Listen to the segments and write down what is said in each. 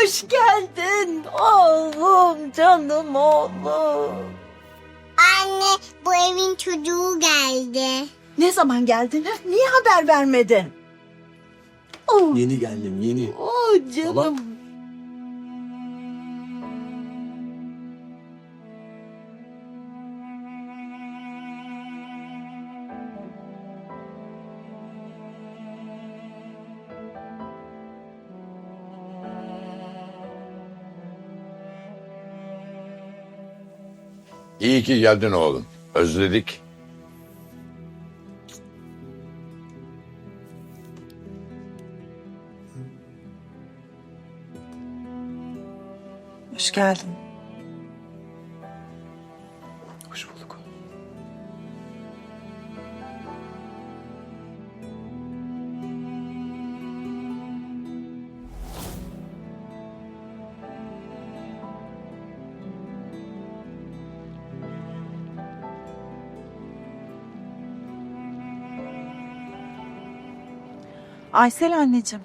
hoş geldin. Oğlum, canım oğlum. Anne, bu evin çocuğu geldi. Ne zaman geldin? Ha? Niye haber vermedin? Oh, Yeni geldim, yeni. oh canım. Baba. İyi ki geldin oğlum. Özledik. Hoş geldin. Hoş bulduk. Aysel anneciğim.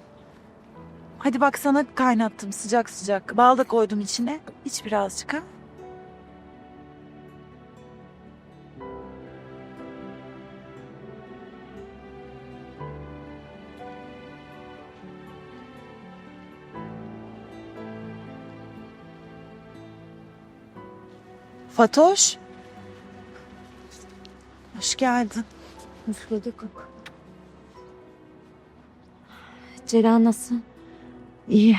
Hadi bak sana kaynattım sıcak sıcak. Bal da koydum içine. İç birazcık ha. Fatoş. Hoş geldin. Hoş bulduk. Ceren nasıl? İyi.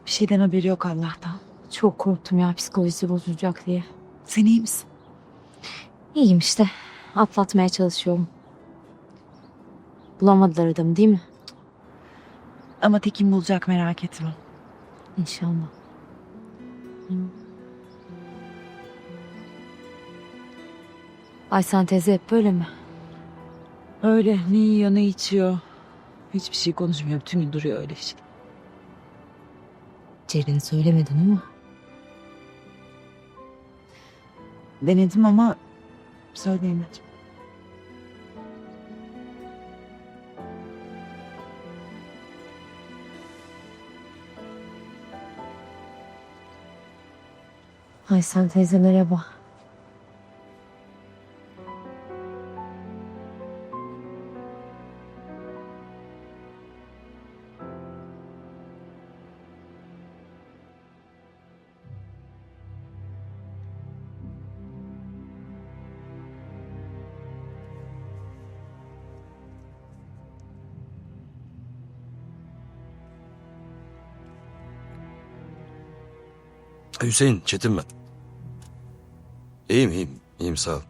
Bir şeyden haberi yok Allah'tan. Çok korktum ya psikolojisi bozulacak diye. Sen iyi misin? İyiyim işte. Atlatmaya çalışıyorum. Bulamadılar adamı değil mi? Ama Tekin bulacak merak etme. İnşallah. Aysen teyze hep böyle mi? Öyle ne yiyor ne içiyor. Hiçbir şey konuşmuyor. Bütün gün duruyor öyle işte. Ceren'i söylemedin ama. Denedim ama söyleyemedim. Aysen teyze merhaba. Hüseyin, Çetin ben. İyiyim sağ ol.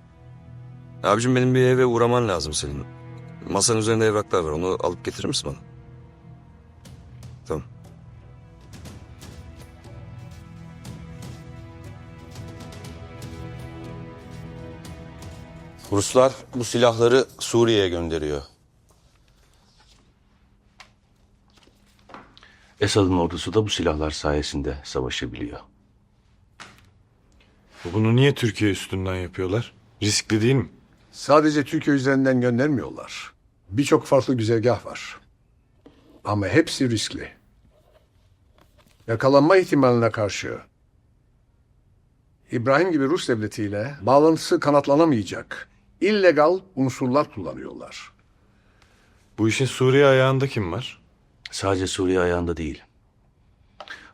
Abicim benim bir eve uğraman lazım senin. Masanın üzerinde evraklar var, onu alıp getirir misin bana? Tamam. Ruslar bu silahları Suriye'ye gönderiyor. Esad'ın ordusu da bu silahlar sayesinde savaşabiliyor. Bunu niye Türkiye üstünden yapıyorlar? Riskli değil mi? Sadece Türkiye üzerinden göndermiyorlar. Birçok farklı güzergah var. Ama hepsi riskli. Yakalanma ihtimaline karşı İbrahim gibi Rus devletiyle bağlantısı kanatlanamayacak illegal unsurlar kullanıyorlar. Bu işin Suriye ayağında kim var? Sadece Suriye ayağında değil.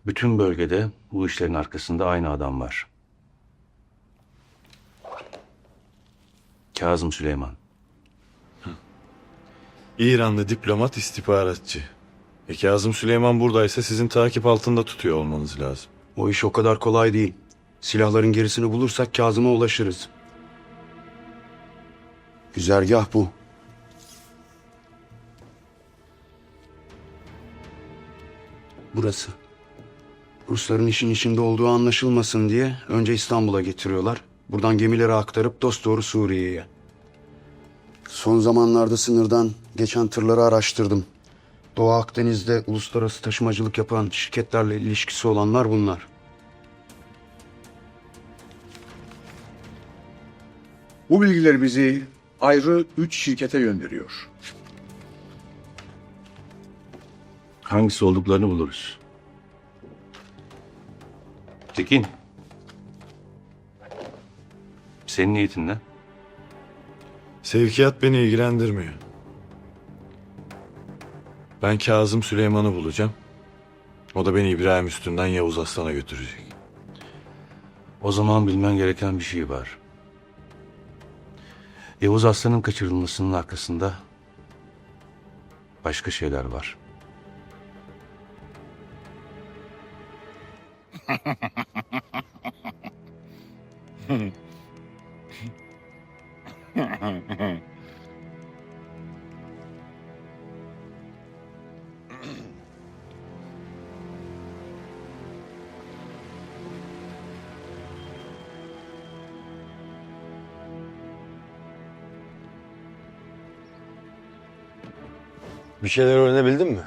Bütün bölgede bu işlerin arkasında aynı adam var. Kazım Süleyman. İranlı diplomat istihbaratçı. Kazım Süleyman buradaysa sizin takip altında tutuyor olmanız lazım. O iş o kadar kolay değil. Silahların gerisini bulursak Kazım'a ulaşırız. Güzergah bu. Burası. Rusların işin içinde olduğu anlaşılmasın diye önce İstanbul'a getiriyorlar. Buradan gemilere aktarıp dosdoğru Suriye'ye. Son zamanlarda sınırdan geçen tırları araştırdım. Doğu Akdeniz'de uluslararası taşımacılık yapan şirketlerle ilişkisi olanlar bunlar. Bu bilgiler bizi ayrı 3 şirkete gönderiyor. Hangisi olduklarını buluruz. Tekin. Senin niyetin ne? Sevkiyat beni ilgilendirmiyor. Ben Kazım Süleyman'ı bulacağım. O da beni İbrahim üstünden Yavuz Aslan'a götürecek. O zaman bilmen gereken bir şey var. Yavuz Aslan'ın kaçırılmasının arkasında başka şeyler var. Bir şeyler öğrenebildin mi?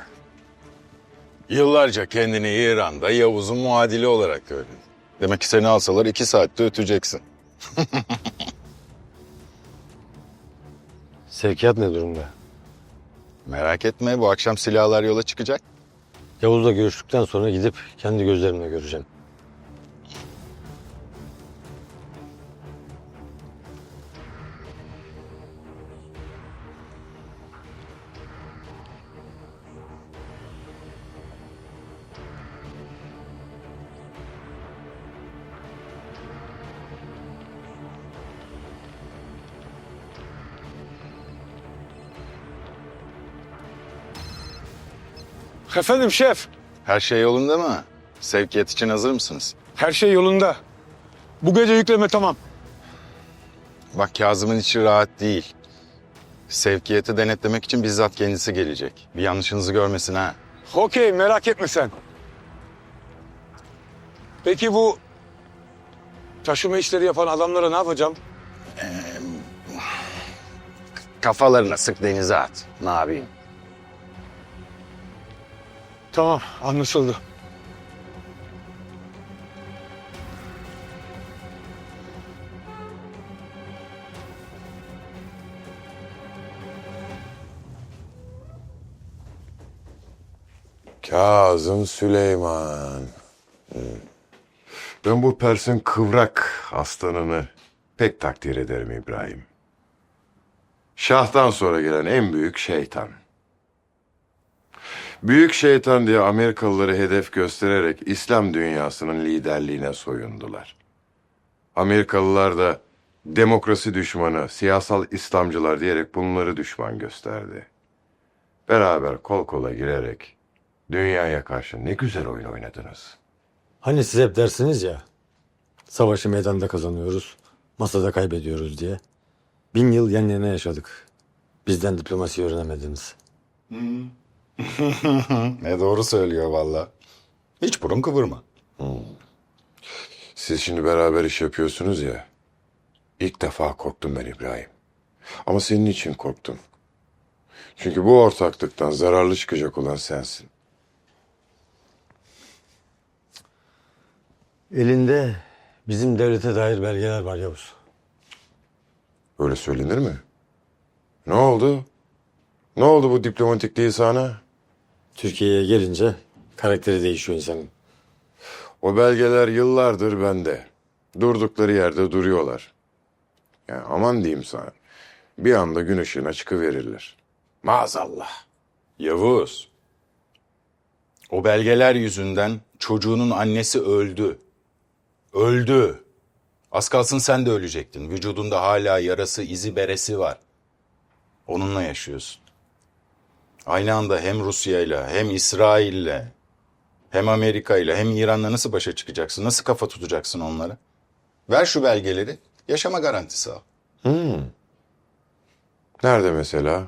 Yıllarca kendini İran'da Yavuz'un muadili olarak gördün. Demek ki seni alsalar 2 saatte öteceksin. Sevkiyat ne durumda? Merak etme, bu akşam silahlar yola çıkacak. Yavuz'la görüştükten sonra gidip kendi gözlerimle göreceğim. Efendim şef, Her şey yolunda mı? Sevkiyat için hazır mısınız? her şey yolunda. Bu gece yükleme tamam. Bak Kazım'ın içi rahat değil. Sevkiyatı denetlemek için bizzat kendisi gelecek. Bir yanlışınızı görmesin ha. Okey, merak etme sen. Peki bu taşıma işleri yapan adamlara ne yapacağım? Kafalarına sık denize at. Ne yapayım? Tamam, anlaşıldı. Kazım Süleyman. Ben bu Pers'in kıvrak aslanını pek takdir ederim İbrahim. Şah'tan sonra gelen en büyük şeytan. Büyük şeytan diye Amerikalıları hedef göstererek İslam dünyasının liderliğine soyundular. Amerikalılar da demokrasi düşmanı, siyasal İslamcılar diyerek bunları düşman gösterdi. Beraber kol kola girerek dünyaya karşı ne güzel oyun oynadınız. Hani siz hep dersiniz ya, savaşı meydanda kazanıyoruz, masada kaybediyoruz diye. 1000 yıl yan yana yaşadık. Bizden diplomasi öğrenemediniz. Ne doğru söylüyor valla. Hiç burun kıvırma. Siz şimdi beraber iş yapıyorsunuz ya. İlk defa korktum ben İbrahim. Ama senin için korktum. Çünkü bu ortaklıktan zararlı çıkacak olan sensin. Elinde bizim devlete dair belgeler var Yavuz. Öyle söylenir mi? Ne oldu? Ne oldu bu diplomatik lisanı? Türkiye'ye gelince karakteri değişiyor insanın. O belgeler yıllardır bende. Durdukları yerde duruyorlar. Yani aman diyeyim sana. Bir anda gün ışığına çıkıverirler. Maazallah. Yavuz. O belgeler yüzünden çocuğunun annesi öldü. Öldü. Az kalsın sen de ölecektin. Vücudunda hala yarası, izi, beresi var. Onunla yaşıyorsun. Aynı anda hem Rusya'yla, hem İsrail'le, hem Amerika'yla, hem İran'la nasıl başa çıkacaksın? Nasıl kafa tutacaksın onlara? Ver şu belgeleri, yaşama garantisi al. Nerede mesela?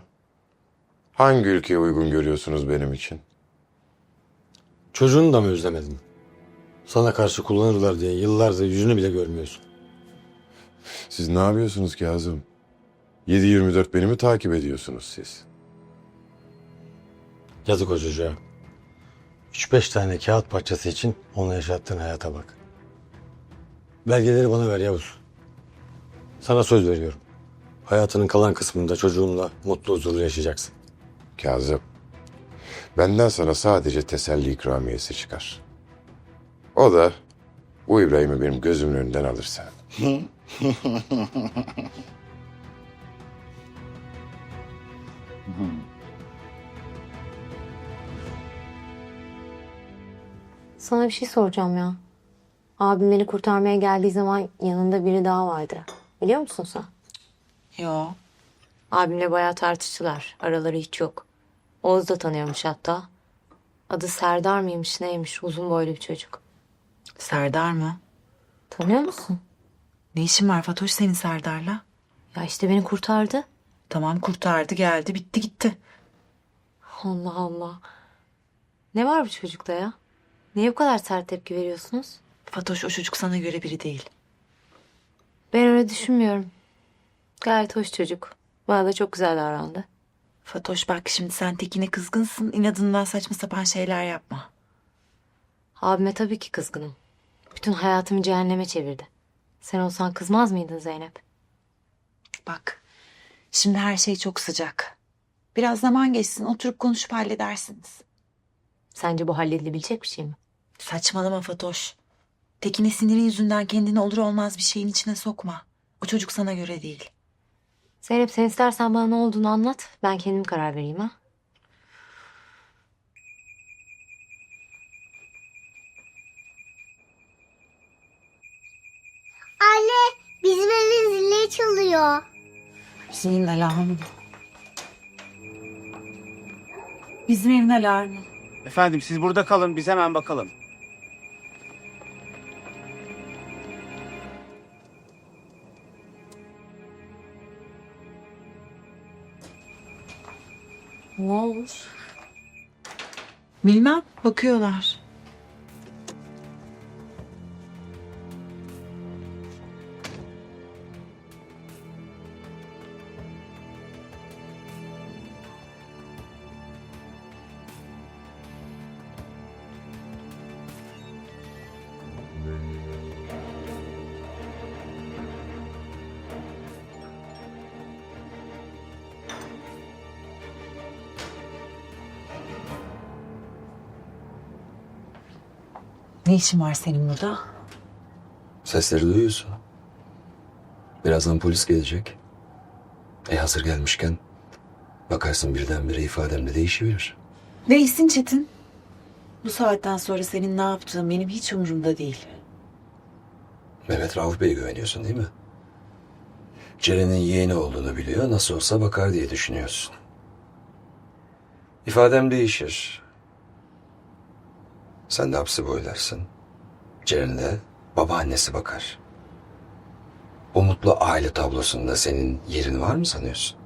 Hangi ülkeye uygun görüyorsunuz benim için? Çocuğunu da mı özlemedin? Sana karşı kullanırlar diye yıllardır yüzünü bile görmüyorsun. Siz ne yapıyorsunuz Kazım? 7/24 beni mi takip ediyorsunuz siz? Yazık o çocuğa. 3-5 tane kağıt parçası için onu yaşattığın hayata bak. Belgeleri bana ver Yavuz. Sana söz veriyorum. Hayatının kalan kısmında çocuğunla mutlu huzurlu yaşayacaksın. Kazım, benden sana sadece teselli ikramiyesi çıkar. O da o İbrahim'i benim gözümün önünden alırsa. Sana bir şey soracağım ya. Abim beni kurtarmaya geldiği zaman yanında biri daha vardı. Biliyor musun sen? Yo. Abimle bayağı tartıştılar. Araları hiç yok. Oğuz da tanıyormuş hatta. Adı Serdar mıymış neymiş? Uzun boylu bir çocuk. Serdar mı? Tanıyor musun? Ne işin var Fatoş senin Serdar'la? Ya işte beni kurtardı. Tamam kurtardı geldi bitti gitti. Allah Allah. Ne var bu çocukta ya? Niye bu kadar sert tepki veriyorsunuz? Fatoş o çocuk sana göre biri değil. Ben öyle düşünmüyorum. Gayet hoş çocuk. Bana da çok güzel davrandı. Fatoş bak şimdi sen Tekin'e kızgınsın. İnadından saçma sapan şeyler yapma. Abime tabii ki kızgınım. Bütün hayatımı cehenneme çevirdi. Sen olsan kızmaz mıydın Zeynep? Bak şimdi her şey çok sıcak. Biraz zaman geçsin oturup konuşup halledersiniz. Sence bu halledilebilecek bir şey mi? Saçmalama Fatoş. Tekin'e siniri yüzünden kendini olur olmaz bir şeyin içine sokma. O çocuk sana göre değil. Zeynep sen istersen bana ne olduğunu anlat. Ben kendim karar vereyim ha. Anne bizim evin zili çalıyor. Bizim alarmı. Bizim evin alarmı. Efendim siz burada kalın biz hemen bakalım. Ne olmuş? Bilmem bakıyorlar. Ne işin var senin burada? Sesleri duyuyorsun. Birazdan polis gelecek. Hazır gelmişken bakarsın birdenbire ifademde değişiverir. Değilsin Çetin. Bu saatten sonra senin ne yaptığın benim hiç umurumda değil. Mehmet Rauf Bey'e güveniyorsun değil mi? Ceren'in yeğeni olduğunu biliyor. Nasıl olsa bakar diye düşünüyorsun. İfadem değişir. Sen de hapsi boylarsın. Ceren'e babaannesi bakar. O mutlu aile tablosunda senin yerin var mı sanıyorsun?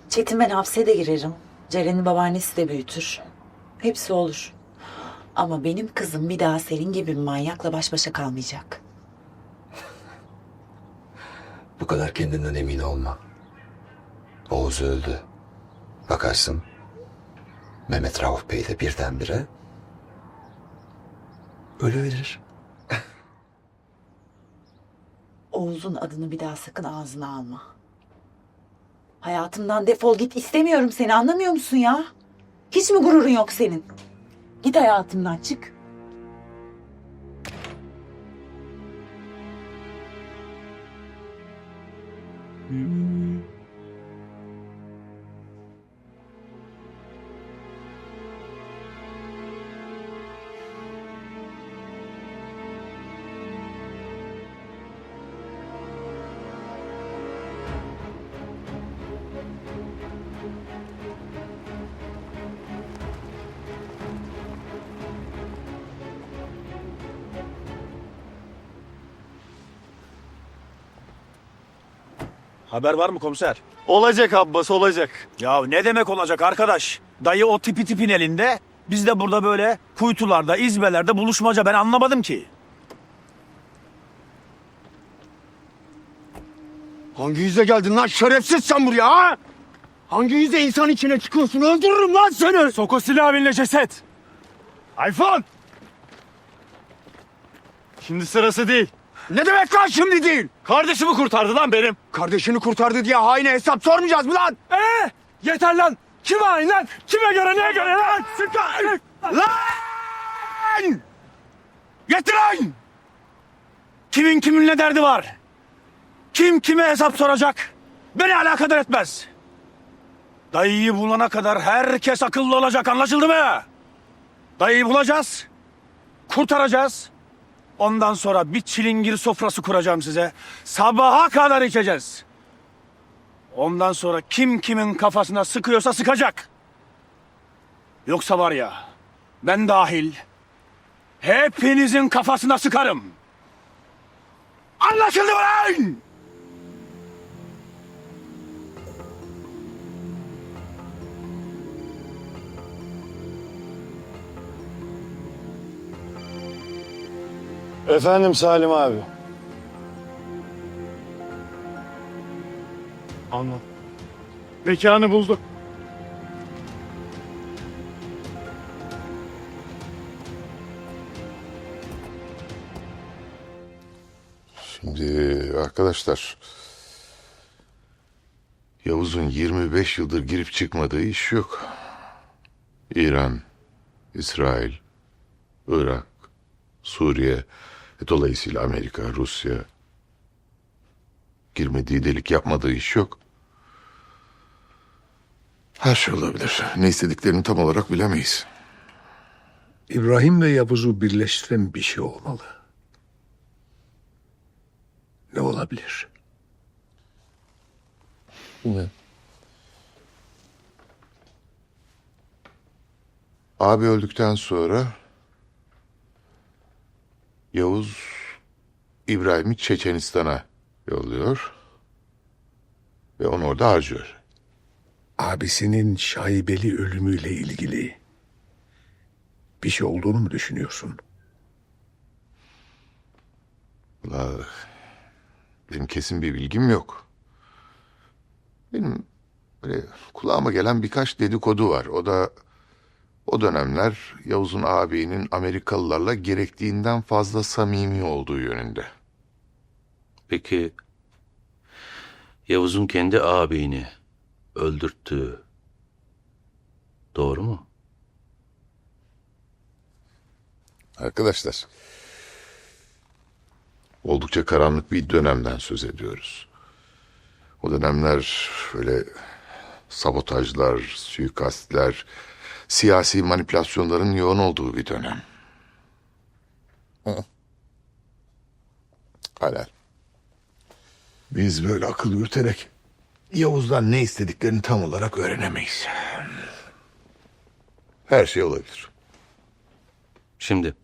Çetin ben hapse de girerim. Ceren'in babaannesi de büyütür. Hepsi olur. Ama benim kızım bir daha senin gibi bir manyakla baş başa kalmayacak. Bu kadar kendinden emin olma. Oğuz öldü. Bakarsın Mehmet Rauf Bey de birdenbire ölüverir. Oğuz'un adını bir daha sakın ağzına alma. Hayatımdan defol git istemiyorum seni anlamıyor musun ya? Hiç mi gururun yok senin? Git hayatımdan çık. Haber var mı komiser? Olacak Abbas olacak. Ya ne demek olacak arkadaş? Dayı o tipin elinde. Biz de burada böyle kuytularda, izbelerde buluşmaca ben anlamadım ki. Hangi yüzle geldin lan şerefsiz sen buraya ha? Hangi yüzle insan içine çıkıyorsun? Öldürürüm lan seni. Sok o silahı eline ceset. Ayfon! Şimdi sırası değil. Ne demek lan şimdi değil? Kardeşimi kurtardı lan benim. Kardeşini kurtardı diye haine hesap sormayacağız mı lan? Yeter lan. Kime hain lan? Kime göre neye göre lan? Lan! Yeter lan! Kimin kiminle derdi var? Kim kime hesap soracak? Beni alakadar etmez. Dayıyı bulana kadar herkes akıllı olacak, anlaşıldı mı? Dayıyı bulacağız, kurtaracağız. Ondan sonra bir çilingir sofrası kuracağım size. Sabaha kadar içeceğiz. Ondan sonra kim kimin kafasına sıkıyorsa sıkacak. Yoksa var ya, ben dahil hepinizin kafasına sıkarım. Anlaşıldı mı lan? Efendim Salim abi. Anladım. Mekanı bulduk. Şimdi arkadaşlar, Yavuz'un 25 yıldır girip çıkmadığı iş yok. İran, İsrail, Irak, Suriye, dolayısıyla Amerika, Rusya. Girmediği delik, yapmadığı iş yok. Her şey olabilir. Ne istediklerini tam olarak bilemeyiz. İbrahim ve Yavuz'u birleştiren bir şey olmalı. Ne olabilir? Ne? Abi öldükten sonra Yavuz İbrahim'i Çeçenistan'a yolluyor ve onu orada harcıyor. Abisinin şaibeli ölümüyle ilgili bir şey olduğunu mu düşünüyorsun? Vallahi benim kesin bir bilgim yok. Benim böyle kulağıma gelen birkaç dedikodu var. O da o dönemler Yavuz'un ağabeyinin Amerikalılarla gerektiğinden fazla samimi olduğu yönünde. Peki Yavuz'un kendi ağabeyini öldürttüğü doğru mu? Arkadaşlar, oldukça karanlık bir dönemden söz ediyoruz. O dönemler böyle sabotajlar, suikastler, siyasi manipülasyonların yoğun olduğu bir dönem. Hala. Biz böyle akıl yürüterek Yavuz'dan ne istediklerini tam olarak öğrenemeyiz. Her şey olabilir. Şimdi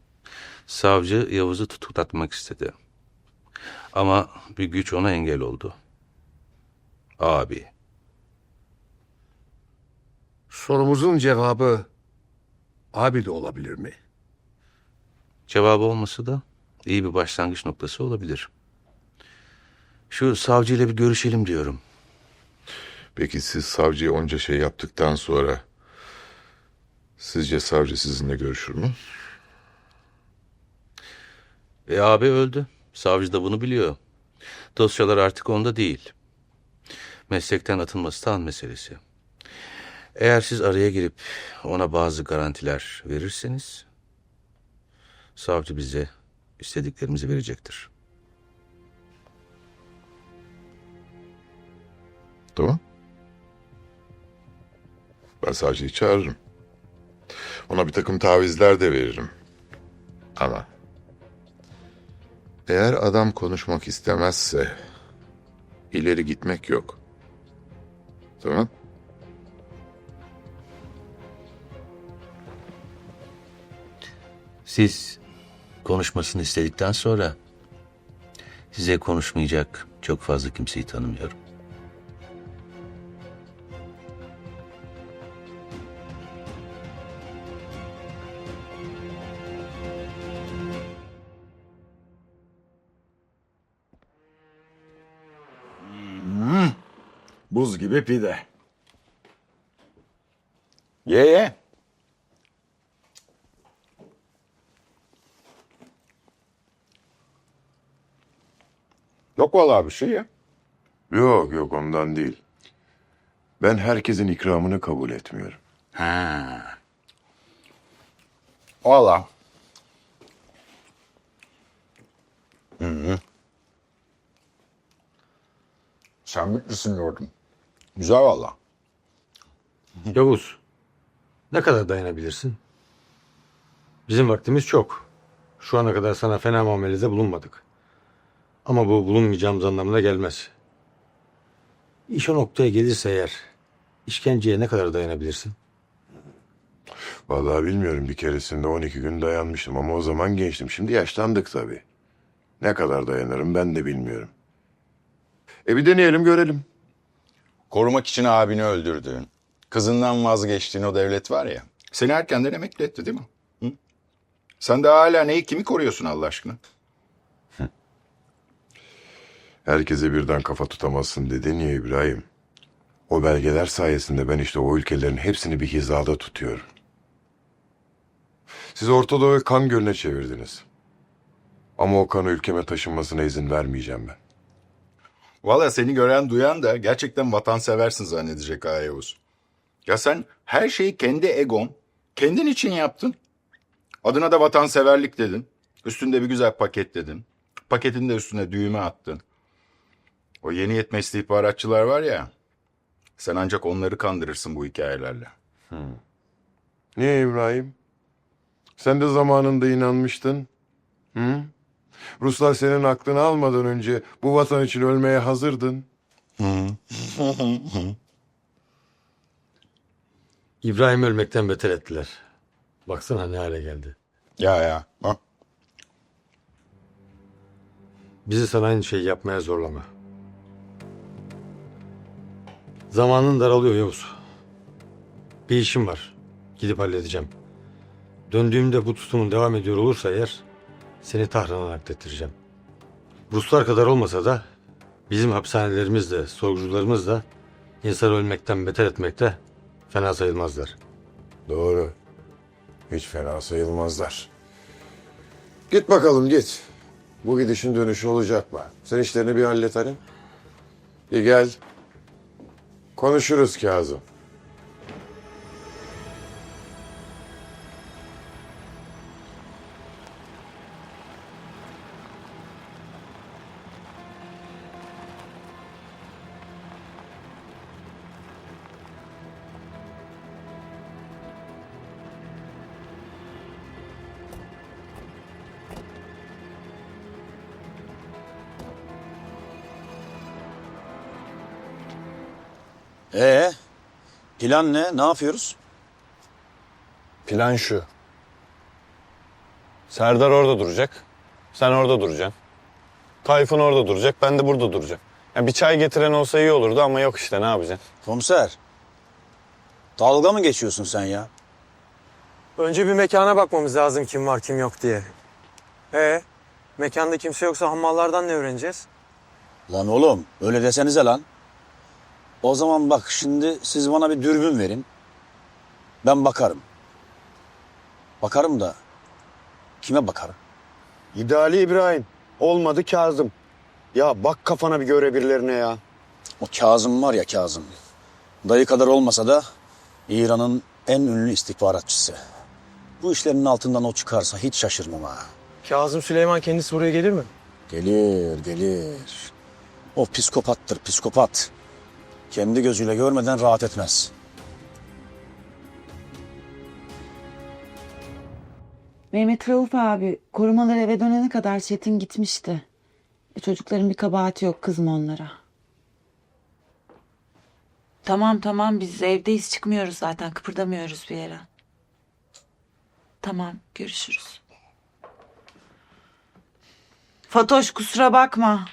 savcı Yavuz'u tutuklatmak istedi. Ama bir güç ona engel oldu. Abi. Sorumuzun cevabı abi de olabilir mi? Cevabı olması da iyi bir başlangıç noktası olabilir. Şu savcıyla bir görüşelim diyorum. Peki siz savcıya onca şey yaptıktan sonra sizce savcı sizinle görüşür mü? Abi öldü. Savcı da bunu biliyor. Dosyalar artık onda değil. Meslekten atılması da an meselesi. Eğer siz araya girip ona bazı garantiler verirseniz savcı bize istediklerimizi verecektir. Tamam. Ben savcıyı çağırırım. Ona bir takım tavizler de veririm. Ama eğer adam konuşmak istemezse ileri gitmek yok. Tamam? Siz konuşmasını istedikten sonra size konuşmayacak çok fazla kimseyi tanımıyorum. Buz gibi pide. Ye ye. Yok vallahi bir şey ya. Yok yok, ondan değil. Ben herkesin ikramını kabul etmiyorum. Ha. Valla. Hı. Ben Bitlis'ini gördüm. Güzel valla. Yavuz, ne kadar dayanabilirsin? Bizim vaktimiz çok. Şu ana kadar sana fena muamelede bulunmadık. Ama bu bulunmayacağımız anlamına gelmez. İş o noktaya gelirse eğer, işkenceye ne kadar dayanabilirsin? Vallahi bilmiyorum, bir keresinde 12 gün dayanmıştım ama o zaman gençtim. Şimdi yaşlandık tabii. Ne kadar dayanırım ben de bilmiyorum. Bir deneyelim görelim. Korumak için abini öldürdüğün, kızından vazgeçtiğin o devlet var ya, seni erkenden emekli etti değil mi? Hı? Sen de hala neyi kimi koruyorsun Allah aşkına? Herkese birden kafa tutamazsın dedin ya İbrahim. O belgeler sayesinde ben işte o ülkelerin hepsini bir hizada tutuyorum. Siz Orta Doğu'yu kan gölüne çevirdiniz. Ama o kanı ülkeme taşınmasına izin vermeyeceğim ben. Valla seni gören duyan da gerçekten vatanseversin zannedecek ha Yavuz. Ya sen her şeyi kendi egon, kendin için yaptın. Adına da vatanseverlik dedin. Üstünde bir güzel paketledin. Paketin de üstüne düğme attın. O yeni yetme istihbaratçılar var ya, sen ancak onları kandırırsın bu hikayelerle. Niye İbrahim? Sen de zamanında inanmıştın. Hı? Ruslar senin aklını almadan önce bu vatan için ölmeye hazırdın. İbrahim ölmekten beter ettiler. Baksana ne hale geldi. Ya. Ha? Bizi sana aynı şeyi yapmaya zorlama. Zamanın daralıyor Yavuz. Bir işim var. Gidip halledeceğim. Döndüğümde bu tutumun devam ediyor olursa eğer seni Tahran'a naklettireceğim. Ruslar kadar olmasa da bizim hapishanelerimiz de sorgucularımız da insanı ölmekten beter etmekte fena sayılmazlar. Doğru. Hiç fena sayılmazlar. Git bakalım git. Bu gidişin dönüşü olacak mı? Sen işlerini bir hallet hani. Bir gel. Konuşuruz Kazım. Plan ne? Ne yapıyoruz? Plan şu. Serdar orada duracak. Sen orada duracaksın. Tayfun orada duracak. Ben de burada duracağım. Yani bir çay getiren olsa iyi olurdu ama yok işte, ne yapacaksın? Komiser. Dalga mı geçiyorsun sen ya? Önce bir mekana bakmamız lazım kim var kim yok diye. Mekanda kimse yoksa hammallardan ne öğreneceğiz? Lan oğlum öyle desenize lan. O zaman bak şimdi siz bana bir dürbün verin. Ben bakarım. Bakarım da kime bakarım? İdeali İbrahim. Olmadı Kazım. Ya bak kafana bir göre birilerine ya. O Kazım var ya Kazım. Dayı kadar olmasa da İran'ın en ünlü istihbaratçısı. Bu işlerin altından o çıkarsa hiç şaşırmam ha. Kazım Süleyman kendisi buraya gelir mi? Gelir. O psikopattır, psikopat. Kendi gözüyle görmeden rahat etmez. Mehmet Rauf abi korumalar eve dönene kadar Çetin gitmişti. Çocukların bir kabahati yok, kızma onlara. Tamam biz evdeyiz, çıkmıyoruz zaten, kıpırdamıyoruz bir yere. Tamam, görüşürüz. Fatoş kusura bakma.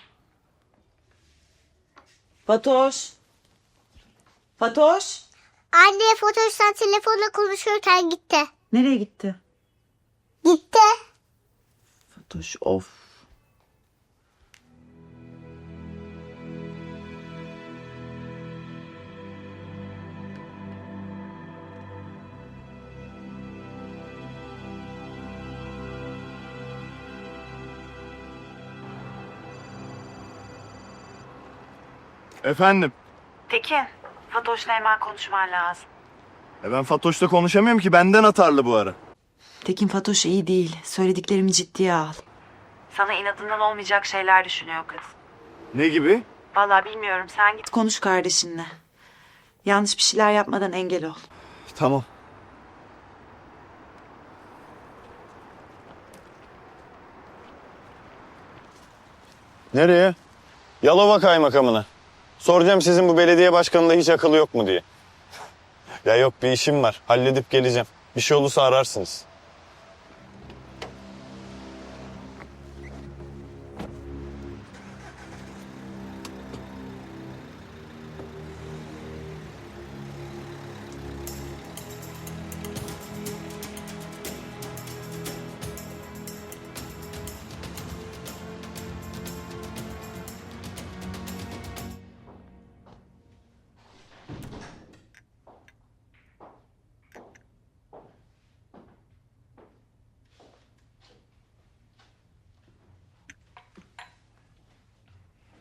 Fatoş. Anne Fatoş'tan telefonla konuşurken gitti. Nereye gitti? Gitti. Fatoş of. Efendim? Tekin, Fatoş'la hemen konuşman lazım. Ben Fatoş'la konuşamıyorum ki, benden atarlı bu ara. Tekin, Fatoş iyi değil. Söylediklerimi ciddiye al. Sana inadından olmayacak şeyler düşünüyor kız. Ne gibi? Vallahi bilmiyorum. Sen git konuş kardeşinle. Yanlış bir şeyler yapmadan engel ol. Tamam. Nereye? Yalova kaymakamına. Soracağım sizin bu belediye başkanında hiç akıllı yok mu diye. Ya yok bir işim var. Halledip geleceğim. Bir şey olursa ararsınız.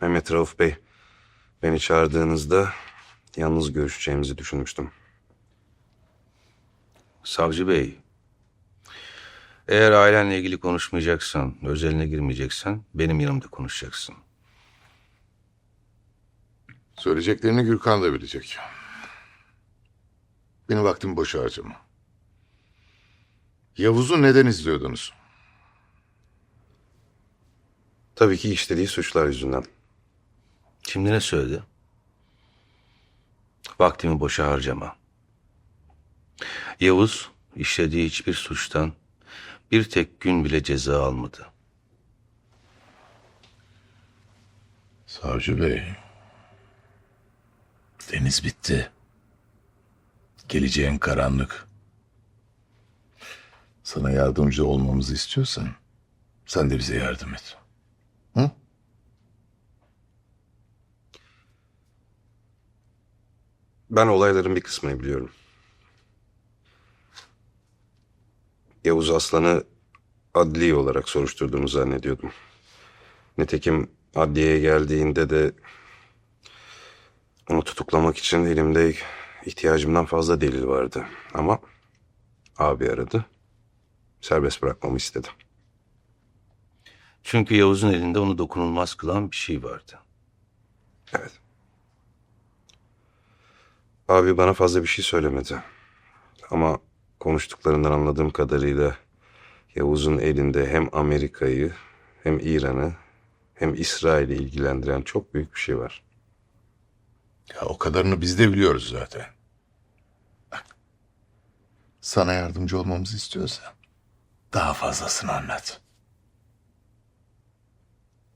Mehmet Rauf Bey, beni çağırdığınızda yalnız görüşeceğimizi düşünmüştüm. Savcı bey, eğer ailenle ilgili konuşmayacaksan, özeline girmeyeceksen benim yanımda konuşacaksın. Söyleyeceklerini Gürkan da bilecek. Benim vaktimi boşa harcama. Yavuz'u neden izliyordunuz? Tabii ki işlediği suçlar yüzünden. Şimdi ne söyledi? Vaktimi boşa harcama. Yavuz işlediği hiçbir suçtan bir tek gün bile ceza almadı. Savcı Bey, deniz bitti. Geleceğin karanlık. Sana yardımcı olmamızı istiyorsan sen de bize yardım et. Hı? Ben olayların bir kısmını biliyorum. Yavuz Aslan'ı adli olarak soruşturduğumu zannediyordum. Nitekim adliyeye geldiğinde de onu tutuklamak için elimde ihtiyacımdan fazla delil vardı. Ama abi aradı, serbest bırakmamı istedi. Çünkü Yavuz'un elinde onu dokunulmaz kılan bir şey vardı. Evet. Abi bana fazla bir şey söylemedi. Ama konuştuklarından anladığım kadarıyla Yavuz'un elinde hem Amerika'yı hem İran'ı hem İsrail'i ilgilendiren çok büyük bir şey var. Ya o kadarını biz de biliyoruz zaten. Bak, sana yardımcı olmamızı istiyorsan daha fazlasını anlat.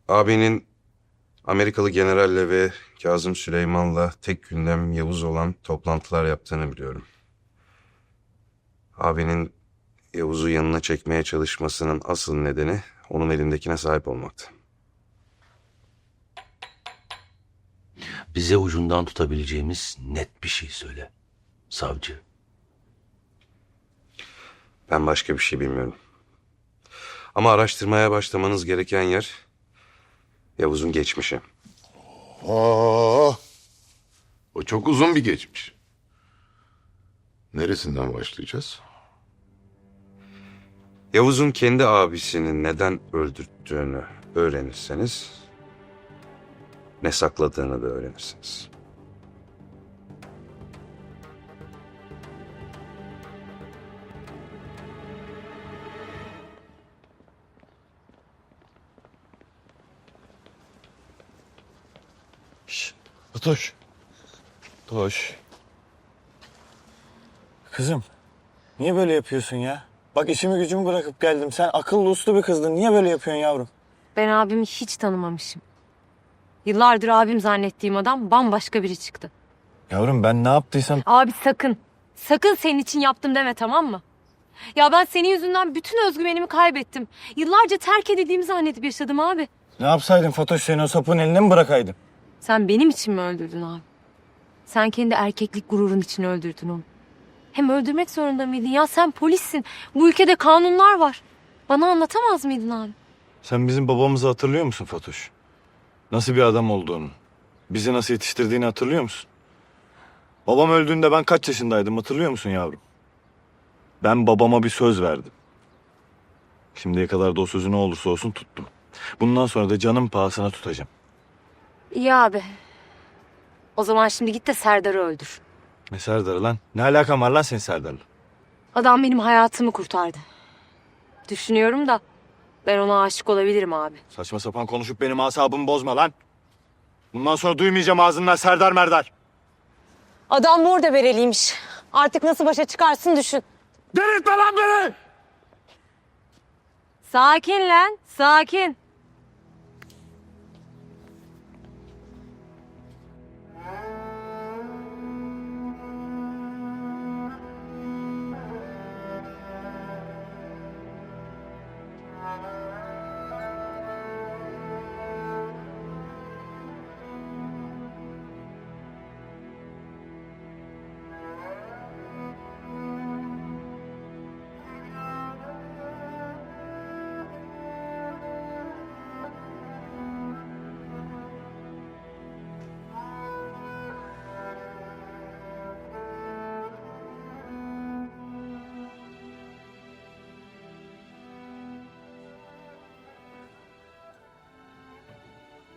Abinin Amerikalı generalle ve Kazım Süleyman'la tek gündem Yavuz olan toplantılar yaptığını biliyorum. Abinin Yavuz'u yanına çekmeye çalışmasının asıl nedeni onun elindekine sahip olmaktı. Bize ucundan tutabileceğimiz net bir şey söyle, savcı. Ben başka bir şey bilmiyorum. Ama araştırmaya başlamanız gereken yer Yavuz'un geçmişi. O çok uzun bir geçmiş. Neresinden başlayacağız? Yavuz'un kendi abisini neden öldürttüğünü öğrenirseniz ne sakladığını da öğrenirsiniz. Fatoş. Fatoş. Kızım, niye böyle yapıyorsun ya? Bak işimi gücümü bırakıp geldim. Sen akıllı uslu bir kızdın. Niye böyle yapıyorsun yavrum? Ben abimi hiç tanımamışım. Yıllardır abim zannettiğim adam bambaşka biri çıktı. Yavrum ben ne yaptıysam... Abi sakın, sakın senin için yaptım deme, tamam mı? Ya ben senin yüzünden bütün özgüvenimi kaybettim. Yıllarca terk edildiğimi zannedip yaşadım abi. Ne yapsaydın Fatoş, seni o sapın eline mi bırakaydın? Sen benim için mi öldürdün abi? Sen kendi erkeklik gururun için öldürdün onu. Hem öldürmek zorunda mıydın ya? Sen polissin. Bu ülkede kanunlar var. Bana anlatamaz mıydın abi? Sen bizim babamızı hatırlıyor musun Fatoş? Nasıl bir adam olduğunu, bizi nasıl yetiştirdiğini hatırlıyor musun? Babam öldüğünde ben kaç yaşındaydım hatırlıyor musun yavrum? Ben babama bir söz verdim. Şimdiye kadar da o sözü ne olursa olsun tuttum. Bundan sonra da canım pahasına tutacağım. İyi abi. O zaman şimdi git de Serdar'ı öldür. Ne Serdar'ı lan? Ne alakan var lan senin Serdar'la? Adam benim hayatımı kurtardı. Düşünüyorum da ben ona aşık olabilirim abi. Saçma sapan konuşup benim asabımı bozma lan. Bundan sonra duymayacağım ağzından Serdar Merdar. Adam burada bereliymiş. Artık nasıl başa çıkarsın düşün. Delirtme lan beni! Sakin lan, sakin.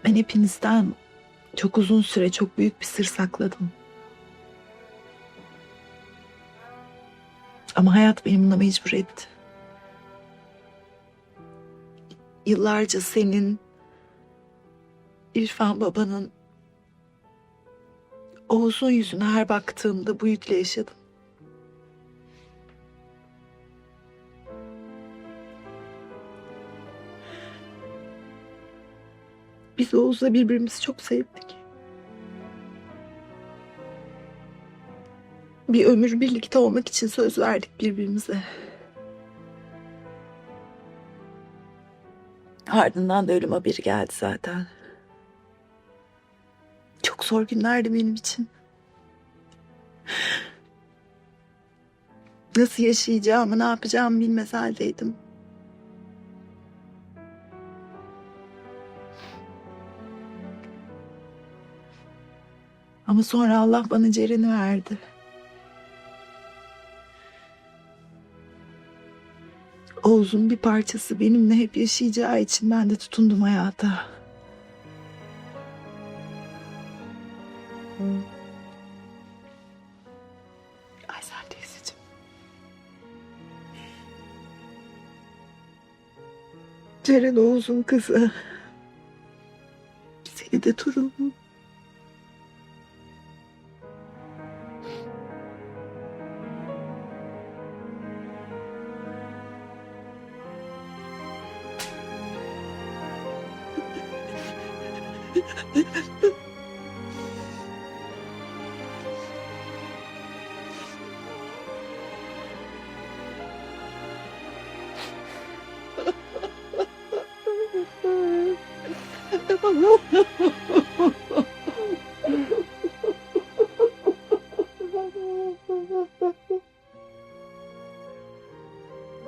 Ben hepinizden çok uzun süre çok büyük bir sır sakladım. Ama hayat beni buna mecbur etti. Yıllarca senin, İrfan babanın, Oğuz'un yüzüne her baktığımda bu yükle yaşadım. Biz Oğuz'la birbirimizi çok sevdik. Bir ömür birlikte olmak için söz verdik birbirimize. Ardından da ölüm haberi geldi zaten. Çok zor günlerdi benim için. Nasıl yaşayacağımı, ne yapacağımı bilmez haldeydim. Ama sonra Allah bana Ceren'i verdi. Oğuz'un bir parçası benimle hep yaşayacağı için ben de tutundum hayata. Aysel teyzeciğim. Ceren Oğuz'un kızı. Seni de torunum.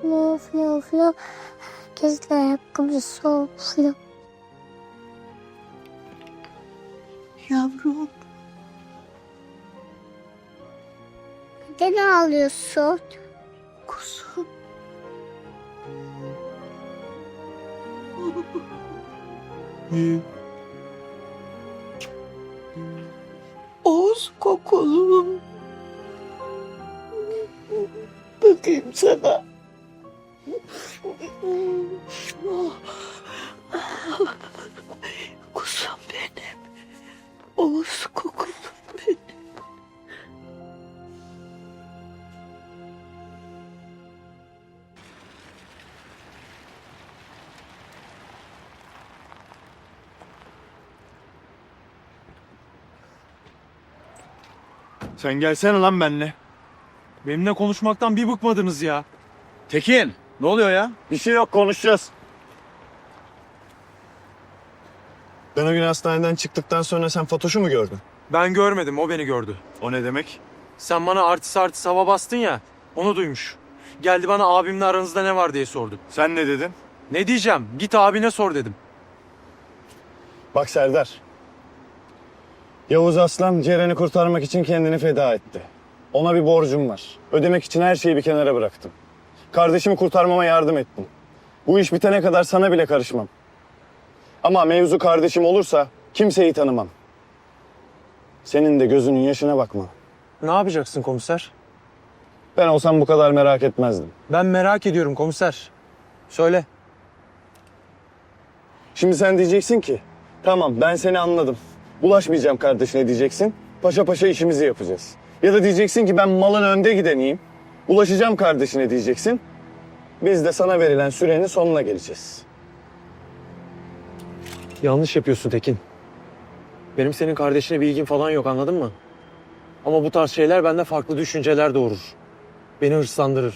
Flo, Flo, Flo. Herkesle ayakkabısı soğuk Flo. Yavrum. Neden ağlıyorsun? Kuzum. Oğuz kokulum. Bakayım sana. Kuzum benim. Oğuz kokulum benim. Sen gelsene lan benimle. Benimle konuşmaktan bir bıkmadınız ya. Tekin, ne oluyor ya? Bir şey yok, konuşacağız. Ben o gün hastaneden çıktıktan sonra sen Fatoş'u mu gördün? Ben görmedim, o beni gördü. O ne demek? Sen bana artist hava bastın ya, onu duymuş. Geldi bana abimle aranızda ne var diye sordu. Sen ne dedin? Ne diyeceğim? Git abine sor dedim. Bak Serdar. Yavuz Aslan Ceren'i kurtarmak için kendini feda etti. Ona bir borcum var. Ödemek için her şeyi bir kenara bıraktım. Kardeşimi kurtarmama yardım ettim. Bu iş bitene kadar sana bile karışmam. Ama mevzu kardeşim olursa Kimseyi tanımam. Senin de gözünün yaşına bakma. Ne yapacaksın komiser? Ben olsam bu kadar merak etmezdim. Ben merak ediyorum komiser. Söyle. Şimdi sen diyeceksin ki, tamam ben seni anladım. Bulaşmayacağım kardeşine diyeceksin. Paşa paşa işimizi yapacağız. Ya da diyeceksin ki ben malın önde gideneyim. Bulaşacağım kardeşine diyeceksin. Biz de sana verilen sürenin sonuna geleceğiz. Yanlış yapıyorsun Tekin. Benim senin kardeşine bir ilgim falan yok, anladın mı? Ama bu tarz şeyler bende farklı düşünceler doğurur. Beni hırslandırır.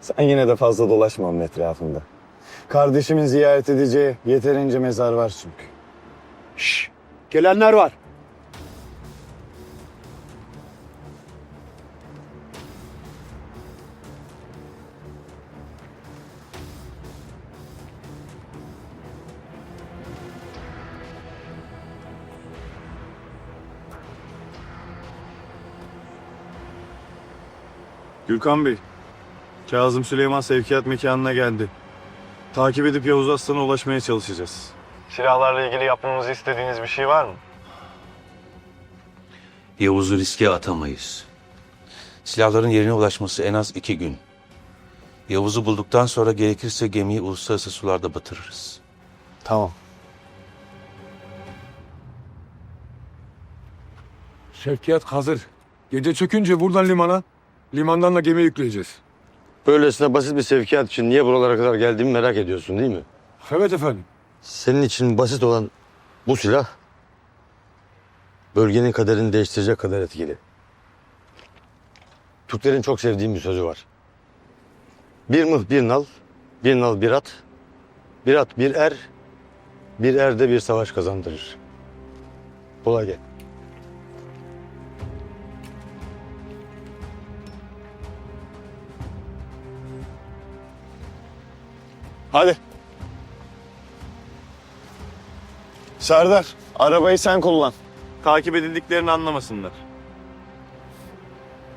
Sen yine de fazla dolaşma onun etrafında. Kardeşimin ziyaret edeceği yeterince mezar var çünkü. Şşş! Gelenler var. Gürkan Bey, Kazım Süleyman sevkiyat mekanına geldi. Takip edip Yavuz Aslan'a ulaşmaya çalışacağız. Silahlarla ilgili yapmamızı istediğiniz bir şey var mı? Yavuz'u riske atamayız. Silahların yerine ulaşması en az 2 gün. Yavuz'u bulduktan sonra gerekirse gemiyi uluslararası sularda batırırız. Tamam. Sevkiyat hazır. Gece çökünce buradan limana, limandan da gemi yükleyeceğiz. Böylesine basit bir sevkiyat için niye buralara kadar geldiğimi merak ediyorsun değil mi? Evet efendim. Senin için basit olan bu silah bölgenin kaderini değiştirecek kadar etkili. Türklerin çok sevdiğim bir sözü var. Bir mıh bir nal, bir nal bir at, bir at bir er, bir er de bir savaş kazandırır. Kolay gel. Hadi. Serdar, arabayı sen kullan. Takip edildiklerini anlamasınlar.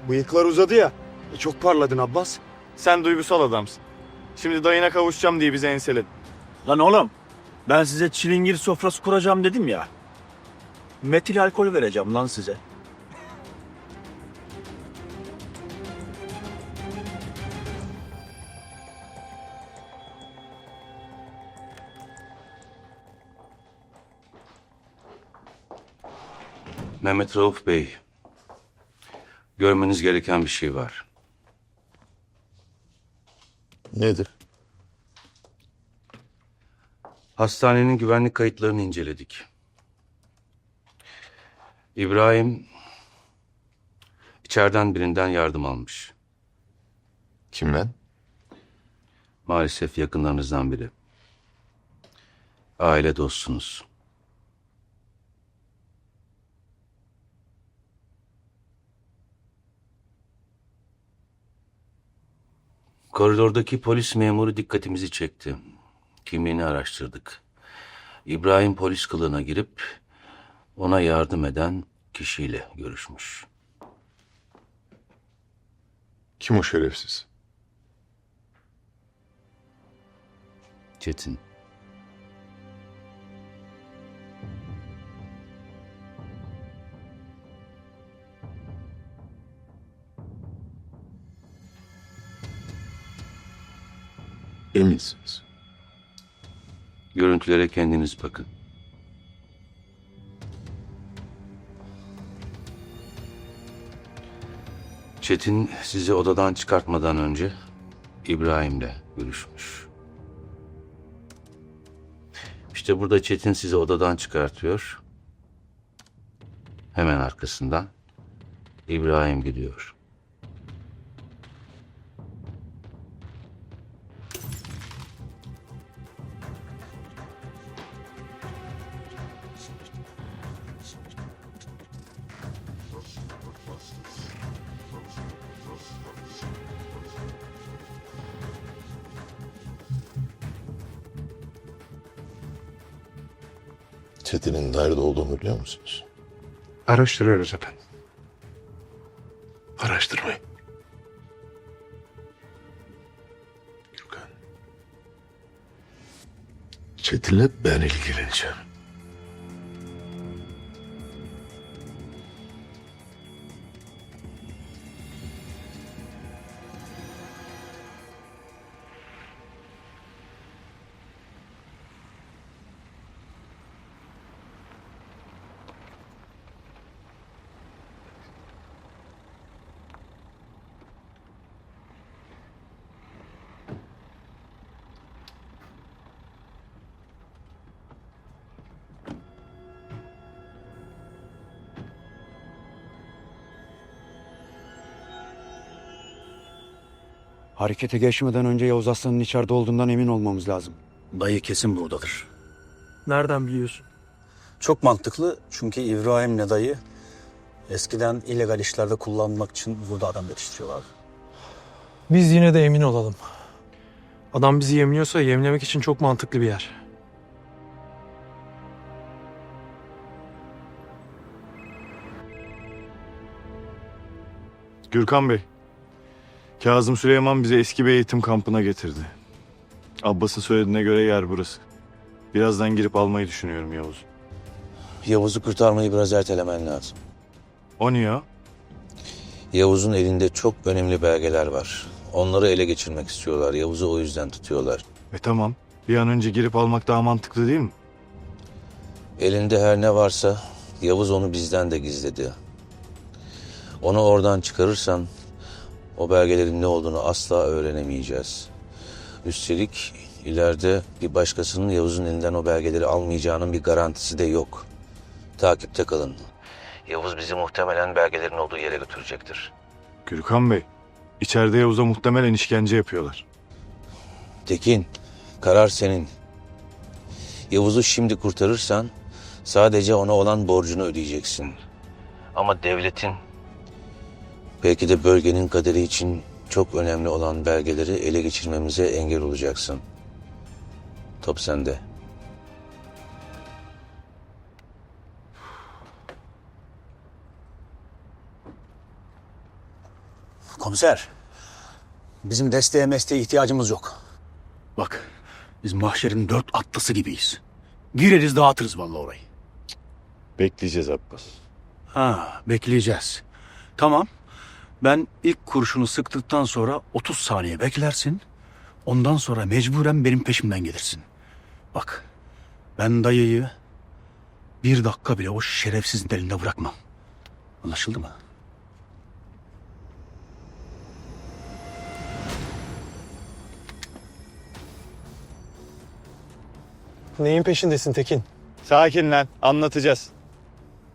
Bıyıklar uzadı ya. Çok parladın Abbas. Sen duygusal adamsın. Şimdi dayına kavuşacağım diye bizi enseledin. Lan oğlum, ben size çilingir sofrası kuracağım dedim ya. Metil alkol vereceğim lan size. Mehmet Rauf Bey, görmeniz gereken bir şey var. Nedir? Hastanenin güvenlik kayıtlarını inceledik. İbrahim içeriden birinden yardım almış. Kimden? Maalesef yakınlarınızdan biri. Aile dostunuz. Koridordaki polis memuru dikkatimizi çekti. Kimliğini araştırdık. İbrahim polis kılığına girip ona yardım eden kişiyle görüşmüş. Kim o şerefsiz? Çetin. Eminsiniz. Görüntülere kendiniz bakın. Çetin sizi odadan çıkartmadan önce İbrahim'le görüşmüş. İşte burada Çetin sizi odadan çıkartıyor. Hemen arkasından İbrahim gidiyor. Çetin'in nerede olduğunu biliyor musunuz? Araştırıyoruz efendim. Araştırmayın. Gürkan. Çetin'le ben ilgileneceğim. Harekete geçmeden önce Yavuz Aslan'ın içeride olduğundan emin olmamız lazım. Dayı kesin buradadır. Nereden biliyorsun? Çok mantıklı çünkü İbrahim'le dayı eskiden illegal işlerde kullanmak için burada adam yetiştiriyorlar. Biz yine de emin olalım. Adam bizi yemliyorsa yemlemek için çok mantıklı bir yer. Gürkan Bey, Kazım Süleyman bizi eski bir eğitim kampına getirdi. Abbas'ın söylediğine göre yer burası. Birazdan girip almayı düşünüyorum Yavuz. Yavuz'u kurtarmayı biraz ertelemen lazım. O niye o? Yavuz'un elinde çok önemli belgeler var. Onları ele geçirmek istiyorlar. Yavuz'u o yüzden tutuyorlar. Tamam. Bir an önce girip almak daha mantıklı değil mi? Elinde her ne varsa Yavuz onu bizden de gizledi. Onu oradan çıkarırsan o belgelerin ne olduğunu asla öğrenemeyeceğiz. Üstelik ileride bir başkasının Yavuz'un elinden o belgeleri almayacağının bir garantisi de yok. Takipte kalın. Yavuz bizi muhtemelen belgelerin olduğu yere götürecektir. Gürkan Bey, içeride Yavuz'a muhtemelen işkence yapıyorlar. Tekin, karar senin. Yavuz'u şimdi kurtarırsan sadece ona olan borcunu ödeyeceksin. Ama devletin, belki de bölgenin kaderi için çok önemli olan belgeleri ele geçirmemize engel olacaksın. Top sende. Komiser, bizim desteğe ihtiyacımız yok. Bak, biz mahşerin 4 atlısı gibiyiz. Gireriz dağıtırız vallahi orayı. Bekleyeceğiz Abbas. Bekleyeceğiz. Tamam. Ben ilk kurşunu sıktıktan sonra 30 saniye beklersin. Ondan sonra mecburen benim peşimden gelirsin. Bak, ben dayıyı 1 dakika bile o şerefsizin elinde bırakmam. Anlaşıldı mı? Neyin peşindesin Tekin? Sakin lan, anlatacağız.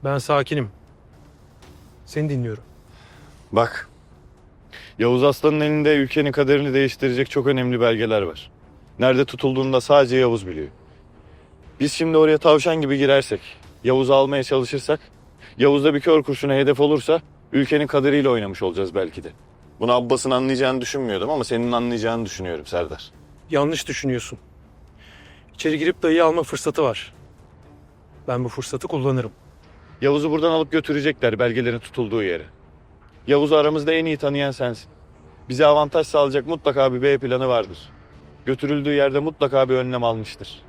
Ben sakinim. Seni dinliyorum. Bak, Yavuz Aslan'ın elinde ülkenin kaderini değiştirecek çok önemli belgeler var. Nerede tutulduğunu da sadece Yavuz biliyor. Biz şimdi oraya tavşan gibi girersek, Yavuz'u almaya çalışırsak, Yavuz da bir kör kurşuna hedef olursa ülkenin kaderiyle oynamış olacağız belki de. Bunu Abbas'ın anlayacağını düşünmüyordum ama senin anlayacağını düşünüyorum Serdar. Yanlış düşünüyorsun. İçeri girip dayıyı alma fırsatı var. Ben bu fırsatı kullanırım. Yavuz'u buradan alıp götürecekler belgelerin tutulduğu yere. Yavuz'u aramızda en iyi tanıyan sensin. Bize avantaj sağlayacak mutlaka bir B planı vardır. Götürüldüğü yerde mutlaka bir önlem almıştır.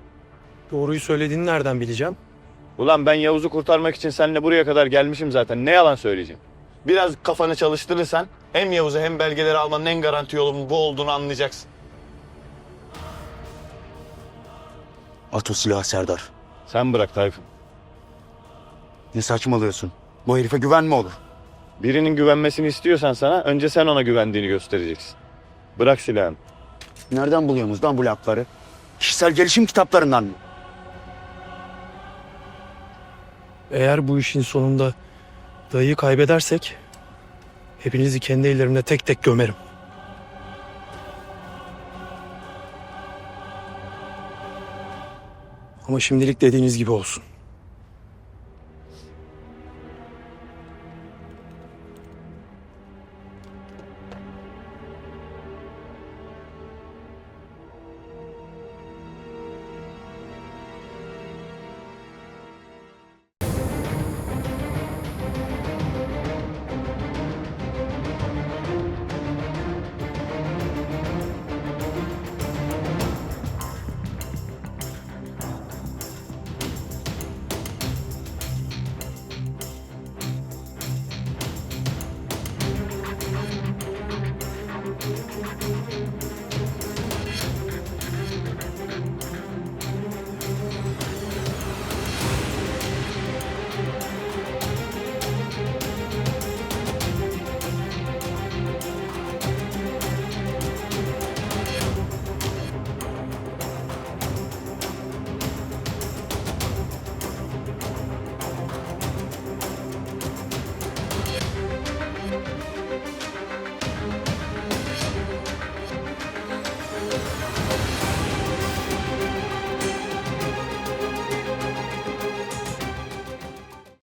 Doğruyu söylediğini nereden bileceğim? Ulan ben Yavuz'u kurtarmak için seninle buraya kadar gelmişim zaten. Ne yalan söyleyeceğim. Biraz kafanı çalıştırırsan hem Yavuz'u hem belgeleri almanın en garanti yolunun bu olduğunu anlayacaksın. At o silahı Serdar. Sen bırak Tayfun. Ne saçmalıyorsun? Bu herife güven mi olur? Birinin güvenmesini istiyorsan sana önce sen ona güvendiğini göstereceksin. Bırak silahını. Nereden buluyorsunuz lan bu lafları? Kişisel gelişim kitaplarından mı? Eğer bu işin sonunda dayıyı kaybedersek hepinizi kendi ellerimle tek tek gömerim. Ama şimdilik dediğiniz gibi olsun.